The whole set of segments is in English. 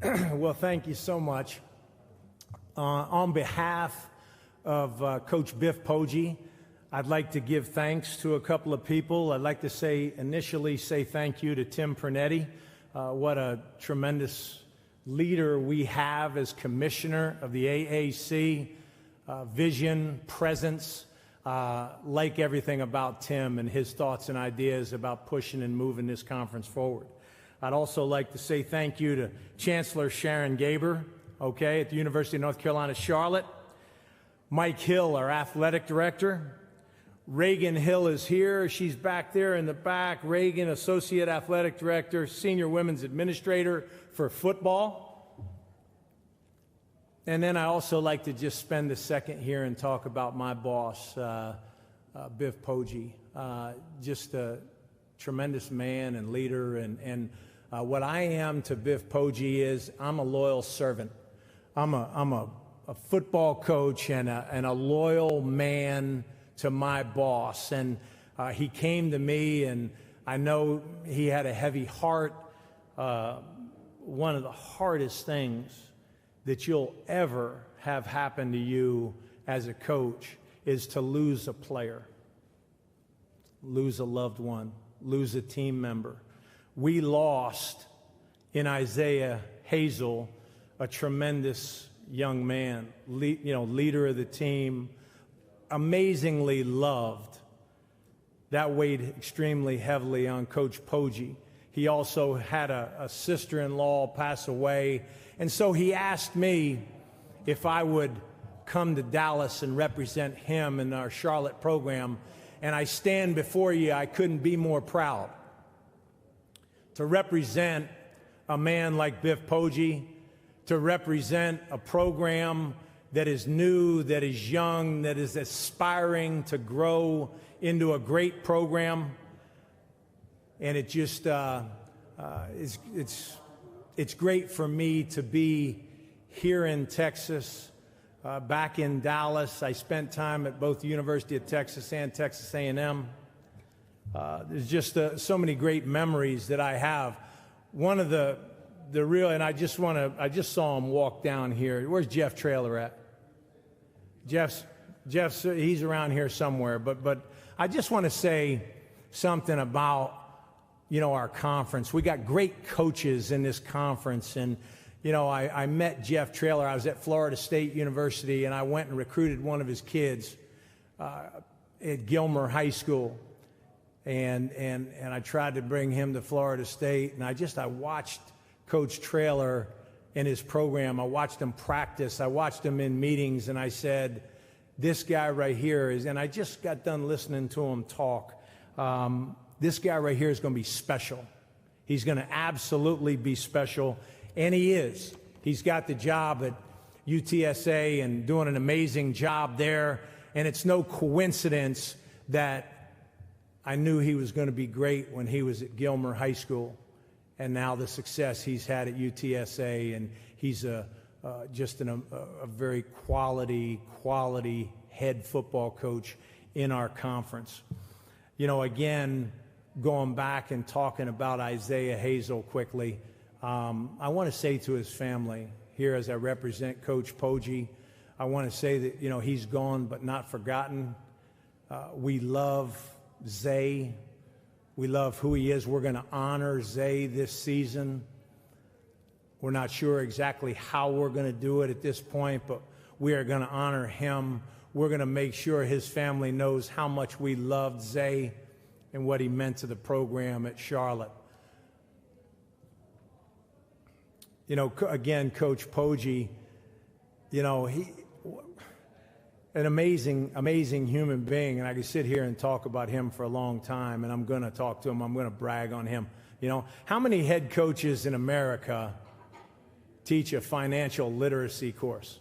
Well, thank you so much. On behalf of Coach Biff Poggi, I'd like to give thanks to a couple of people. I'd like to initially say thank you to Tim Pernetti. What a tremendous leader we have as commissioner of the AAC. Vision, presence, like everything about Tim and his thoughts and ideas about pushing and moving this conference forward. I'd also like to say thank you to Chancellor Sharon Gaber, at the University of North Carolina, Charlotte. Mike Hill, our athletic director. Reagan Hill is here. She's back there in the back. Reagan, associate athletic director, senior women's administrator for football. And then I also like to just spend a second here and talk about my boss, Biff Poggi. Just a tremendous man and leader. And what I am to Biff Poggi is I'm a loyal servant. I'm a football coach and a loyal man to my boss. And he came to me, and I know he had a heavy heart. One of the hardest things that you'll ever have happen to you as a coach is to lose a player, lose a loved one, lose a team member. We lost in Isaiah Hazel a tremendous young man, leader of the team, amazingly loved. That weighed extremely heavily on Coach Poggi. He also had a sister-in-law pass away, and so he asked me if I would come to Dallas and represent him in our Charlotte program, and I stand before you, I couldn't be more proud to represent a man like Biff Poggi, to represent a program that is new, that is young, that is aspiring to grow into a great program. And it just it's great for me to be here in Texas, back in Dallas. I spent time at both the University of Texas and Texas A&M. There's just so many great memories that I have. One of the real, and I just saw him walk down here. Where's Jeff Traylor at? Jeff's he's around here somewhere. But I just want to say something about our conference. We got great coaches in this conference, and I met Jeff Traylor. I was at Florida State University, and I went and recruited one of his kids at Gilmer High School, and I tried to bring him to Florida State, and I watched Coach Traylor in his program. I watched him practice. I watched him in meetings, and I said, this guy right here is, and I just got done listening to him talk. This guy right here is going to be special. He's going to absolutely be special, and he is. He's got the job at UTSA and doing an amazing job there, and it's no coincidence that I knew he was going to be great when he was at Gilmer High School, and now the success he's had at UTSA, and he's just a very quality head football coach in our conference. Again, going back and talking about Isaiah Hazel quickly, I want to say to his family here as I represent Coach Poggi, I want to say that, he's gone but not forgotten. We love Zay. We love who he is. We're going to honor Zay this season. We're not sure exactly how we're going to do it at this point, but we are going to honor him. We're going to make sure his family knows how much we loved Zay and what he meant to the program at Charlotte. Again, Coach Poggi, he an amazing human being, and I could sit here and talk about him for a long time, and I'm going to talk to him. I'm going to brag on him. How many head coaches in America teach a financial literacy course?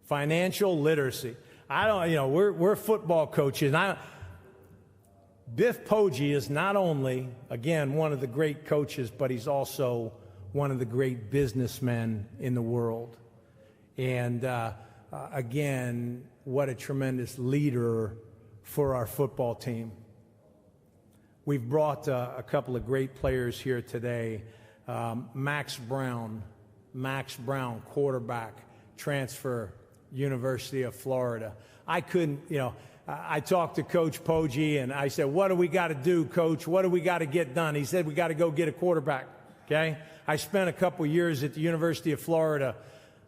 Financial literacy. We're football coaches. Biff Poggi is not only, again, one of the great coaches, but he's also one of the great businessmen in the world. And again, what a tremendous leader for our football team. We've brought a couple of great players here today. Max Brown, quarterback, transfer, University of Florida. I couldn't, I talked to Coach Poggi, and I said, what do we got to do, Coach? What do we got to get done? He said, we got to go get a quarterback, okay? I spent a couple years at the University of Florida.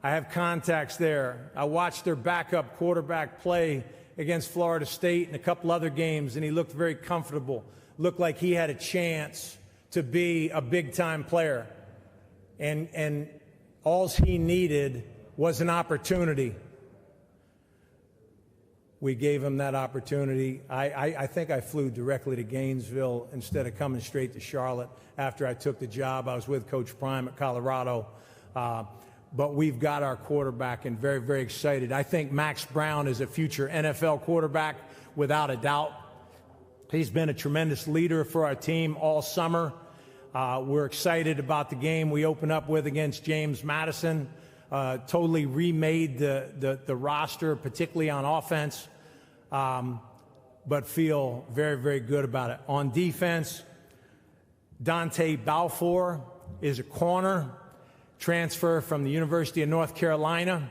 I have contacts there. I watched their backup quarterback play against Florida State and a couple other games, and he looked very comfortable. Looked like he had a chance to be a big-time player. And all he needed was an opportunity. We gave him that opportunity. I think I flew directly to Gainesville instead of coming straight to Charlotte after I took the job. I was with Coach Prime at Colorado. But we've got our quarterback and very, very excited. I think Max Brown is a future NFL quarterback without a doubt. He's been a tremendous leader for our team all summer. We're excited about the game we open up with against James Madison. Totally remade the roster, particularly on offense, but feel very, very good about it. On defense, Dante Balfour is a corner, transfer from the University of North Carolina.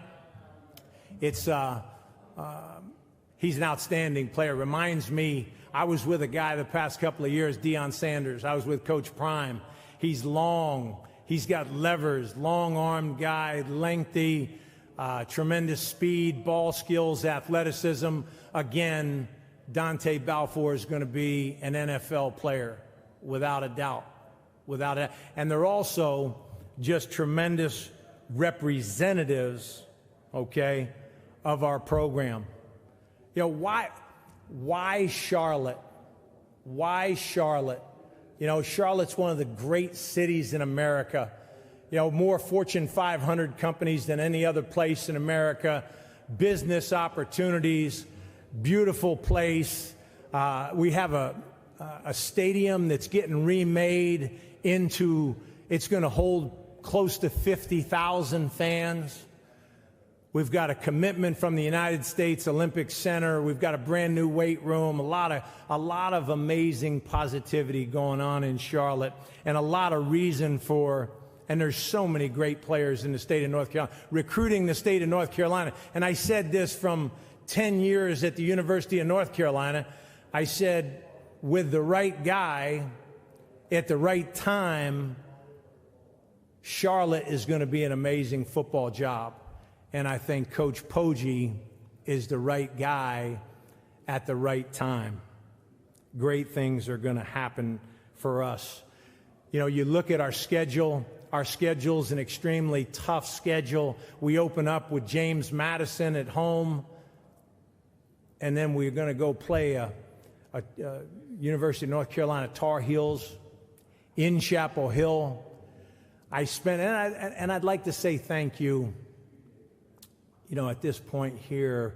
He's an outstanding player. Reminds me, I was with a guy the past couple of years, Deion Sanders. I was with Coach Prime. He's long. He's got levers, long-armed guy, lengthy, tremendous speed, ball skills, athleticism. Again, Dante Balfour is going to be an NFL player, without a doubt. And they're also just tremendous representatives, okay, of our program. Why Charlotte? Why Charlotte? Charlotte's one of the great cities in America. More Fortune 500 companies than any other place in America. Business opportunities, beautiful place. We have a stadium that's getting remade into, it's going to hold close to 50,000 fans. We've got a commitment from the United States Olympic Center. We've got a brand new weight room, a lot of amazing positivity going on in Charlotte, and a lot of reason for, and there's so many great players in the state of North Carolina, recruiting the state of North Carolina. And I said this from 10 years at the University of North Carolina. I said, with the right guy at the right time, Charlotte is going to be an amazing football job. And I think Coach Poggi is the right guy at the right time. Great things are going to happen for us. You look at our schedule. Our schedule's an extremely tough schedule. We open up with James Madison at home, and then we're going to go play a University of North Carolina Tar Heels in Chapel Hill. And I'd like to say thank you, at this point here,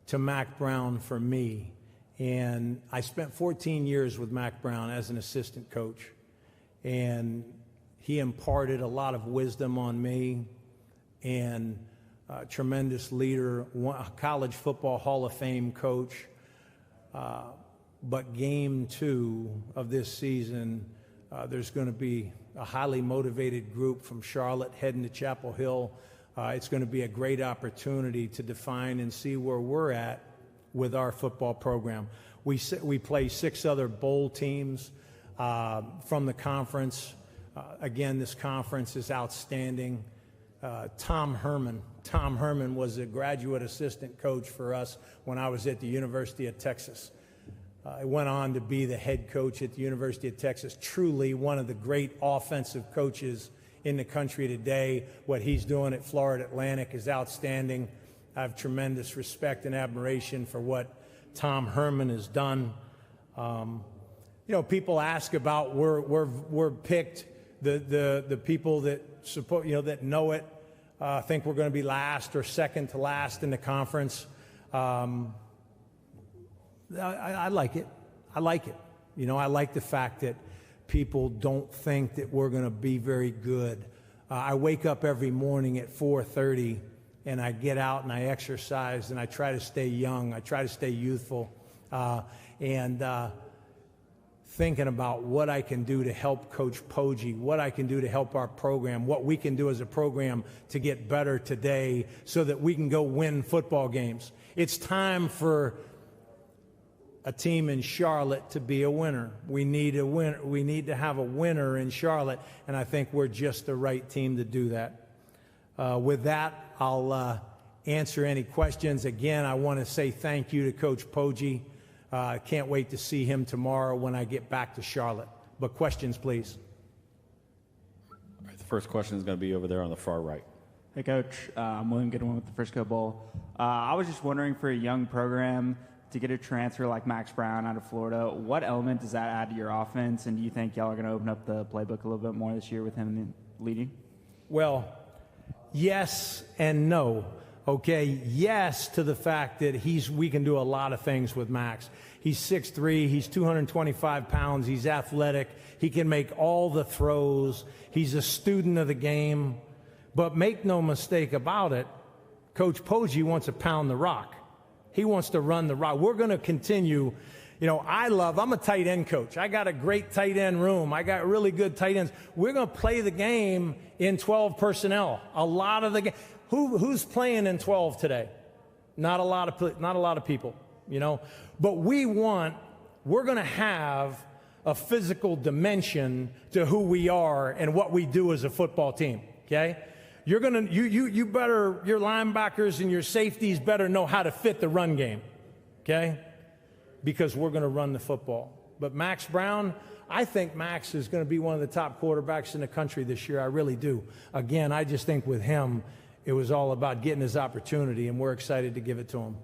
to Mac Brown for me. And I spent 14 years with Mac Brown as an assistant coach. And he imparted a lot of wisdom on me, and a tremendous leader, a college football Hall of Fame coach. But game 2 of this season, there's going to be a highly motivated group from Charlotte heading to Chapel Hill. It's going to be a great opportunity to define and see where we're at with our football program. We play 6 other bowl teams from the conference. Again, this conference is outstanding. Tom Herman was a graduate assistant coach for us when I was at the University of Texas. I went on to be the head coach at the University of Texas. Truly one of the great offensive coaches in the country today. What he's doing at Florida Atlantic is outstanding. I have tremendous respect and admiration for what Tom Herman has done. People ask about we're picked. The people that support, that know it, think we're going to be last or second to last in the conference. I like it. I like it. I like the fact that people don't think that we're going to be very good. I wake up every morning at 4:30, and I get out and I exercise, and I try to stay young. I try to stay youthful. And thinking about what I can do to help Coach Poggi, what I can do to help our program, what we can do as a program to get better today so that we can go win football games. It's time for a team in Charlotte to be a winner. We need a winner. We need to have a winner in Charlotte, and I think we're just the right team to do that. With that, I'll answer any questions. Again, I want to say thank you to Coach Poggi. I can't wait to see him tomorrow when I get back to Charlotte. But questions, please. All right, the first question is going to be over there on the far right. Hey, Coach. I'm William Goodwin with the Frisco Bowl. I was just wondering, for a young program to get a transfer like Max Brown out of Florida, what element does that add to your offense? And do you think y'all are going to open up the playbook a little bit more this year with him leading? Well, yes and no. Okay, yes to the fact that we can do a lot of things with Max. He's 6'3", he's 225 pounds, he's athletic, he can make all the throws, he's a student of the game. But make no mistake about it, Coach Poggi wants to pound the rock. He wants to run the rock. We're going to continue. You know, I'm a tight end coach. I got a great tight end room. I got really good tight ends. We're going to play the game in 12 personnel. A lot of the game. Who's playing in 12 today? Not a lot of people, you know. But we're going to have a physical dimension to who we are and what we do as a football team, okay? Your linebackers and your safeties better know how to fit the run game, okay? Because we're going to run the football. But Max Brown, I think Max is going to be one of the top quarterbacks in the country this year. I really do. Again, I just think with him, it was all about getting his opportunity, and we're excited to give it to him.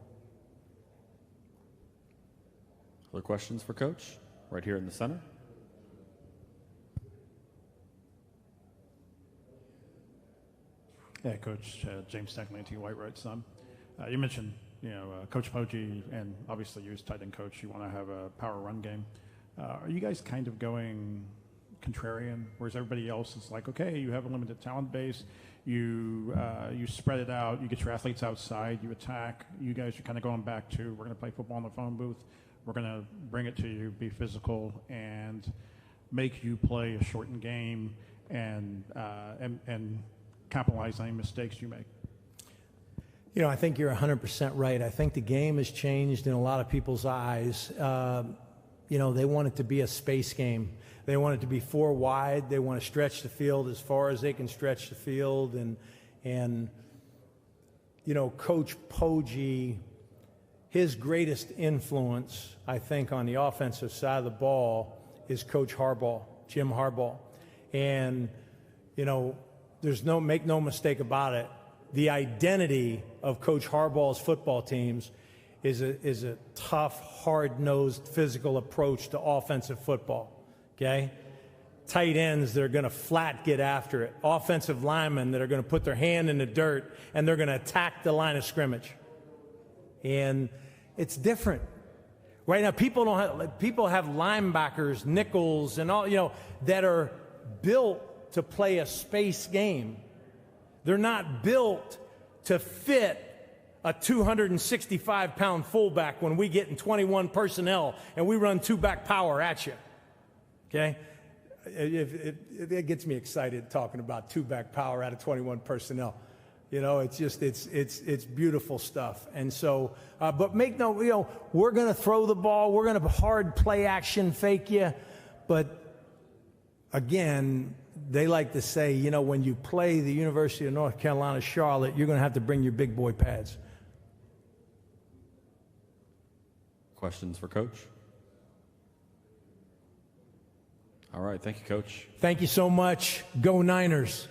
Other questions for Coach? Right here in the center. Yeah, Coach, James Stacklanty, White Red Sun. You mentioned, Coach Poggi, and obviously you as tight end coach, you want to have a power run game. Are you guys kind of going contrarian, whereas everybody else is like, okay, you have a limited talent base, you spread it out, you get your athletes outside, you attack. You guys are kind of going back to, we're going to play football in the phone booth, we're going to bring it to you, be physical, and make you play a shortened game and capitalize on any mistakes you make. You know, I think you're 100% right. I think the game has changed in a lot of people's eyes. They want it to be a space game. They want it to be four wide. They want to stretch the field as far as they can stretch the field. And Coach Poggi, his greatest influence, I think, on the offensive side of the ball is Coach Harbaugh, Jim Harbaugh. And, make no mistake about it, the identity of Coach Harbaugh's football teams is a tough, hard-nosed, physical approach to offensive football, okay? Tight ends that are going to flat get after it. Offensive linemen that are going to put their hand in the dirt and they're going to attack the line of scrimmage. And it's different. Right now, people have linebackers, nickels, and all, that are built to play a space game. They're not built to fit a 265-pound fullback when we get in 21 personnel and we run two-back power at you, okay? It gets me excited talking about two-back power out of 21 personnel. It's beautiful stuff. And so, but we're going to throw the ball. We're going to hard play action fake you. But again, they like to say, when you play the University of North Carolina, Charlotte, you're going to have to bring your big boy pads. Questions for Coach? All right. Thank you, Coach. Thank you so much. Go Niners.